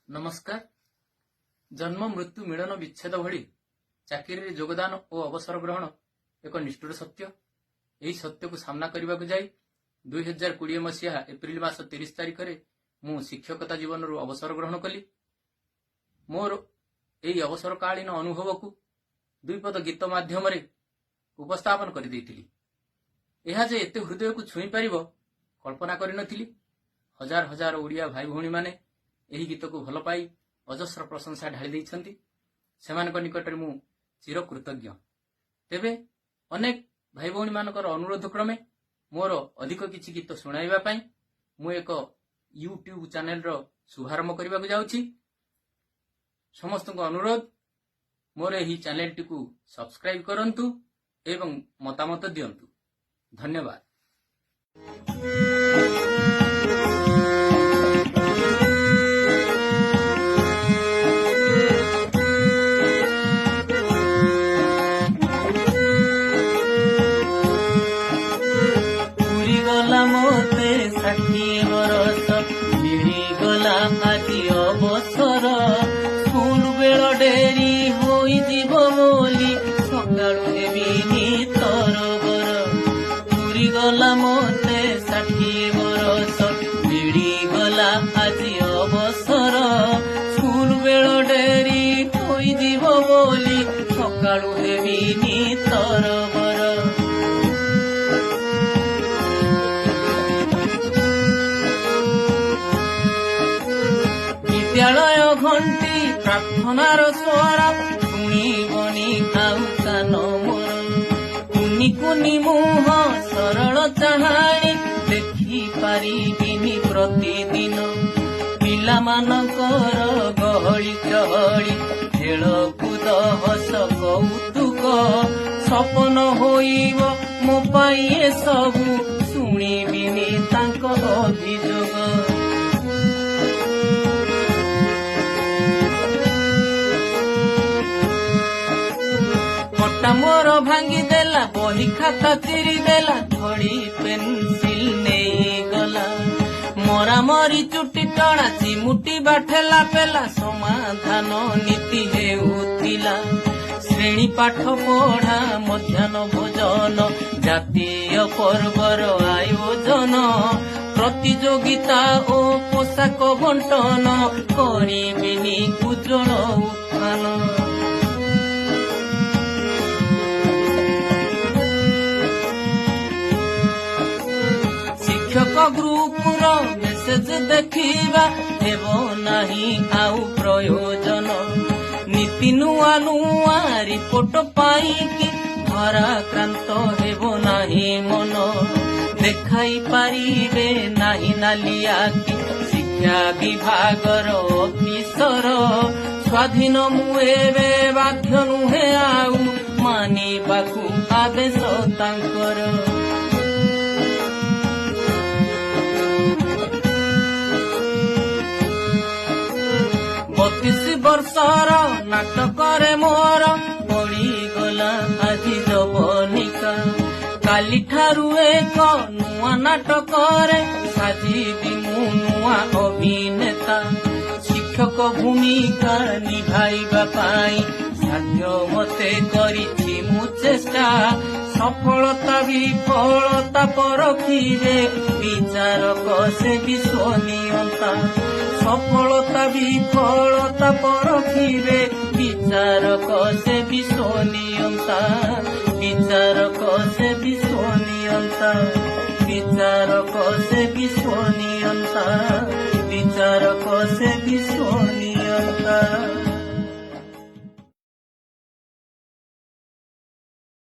नमस्कार। जन्म मृत्यु मिलन विच्छेद भली चाकरी योगदान और अवसर ग्रहण एक निष्ठुर सत्य। यही सत्य को सामना करने को जाई 2020 मसीहा एप्रिल मास 30 तारिख में मु शिक्षकता जीवन रू अवसर ग्रहण कली। मोर यही अवसरकालीन अनुभव को दुईपद गीत माध्यम उपस्थापन कर देइथिली। यह जे एते हृदय को छुई पारिबो कल्पना करि नथिली। हजार हजार ओडिया भाई भौणी माने यही गीत को भल पाई अजस्र प्रशंसा ढाली देइछंती। सेमानक निकटरे मु चिरकृतज्ञ। तेबे अनेक भाई भौणी मानकर अनुरोध क्रमे मोर अधिक किछि गीत सुनाइबा पई मु एक यूट्यूब चैनल रो शुभारंभ करबा को जाउछि। समस्त को अनुरोध मोर एही चैनल टी को सब्सक्राइब करंतु एवं मतामत दियंतु। धन्यवाद। मोते 60 बरस मिली गला आदि अवसर स्कूल बेल डेरी होई जीव बोली सकाळु हेबिनी तरबर पूरी गला मोते 60 बरस मिली गला आदि अवसर स्कूल बेल डेरी होई जीव बोली सकाळु हेबिनी तरबर विद्यालय घंटी प्रार्थनार स्वर शुणिबनी आउ कान मोर कुनी कुनी मुह सरल चाहाणी देखि पारिबिनी प्रतिदिन पिला मानकर गहली चहली खेल कूद हस कौतुक सपन होइब मो पाई सबु शुणिबिनी तांक अभियोग मोर भांगी देला बही खाता चिरी देला धड़ी पेंसिल नहीं गला मोरा मरी चुटी टणा चिमुटी बाठेला पेला समाधान नीति हेउतिला श्रेणी पाठ पढ़ा मध्याह्न भोजन जातीय पर्वर आयोजन प्रतियोगिता ओ पोशाक बंटन करिबिनी उज्जवल उत्थान ग्रुप रो मेसेज देखिबा हेबो नाही आउ प्रयोजन नीति नुआ नुआ रिपोर्ट पाई कि धराक्रांत हेबो नाही मन देखाई पारिबे नाही नालिया कि शिक्षा विभागर अफिसर स्वाधीन मुएबे बाध्य नुहे आउ मानिबाकु आदेश तांकर 32 वर्षर नाटक मोर पड़गला आज जवनिका काली ठारू एक नुआ नाटक साजिबी मु नुआ अभिनेता शिक्षक भूमिका निभाइबा पाई साध्य मते करिछि मु चेष्टा सफलता विफलता परखिबे विचारक से विश्वनीयता सफलता विफलता परखिबे विचारक से विश्वनीयता विचारक से विश्वनीयता विचारक से विश्वनीयता विचारक से विश्व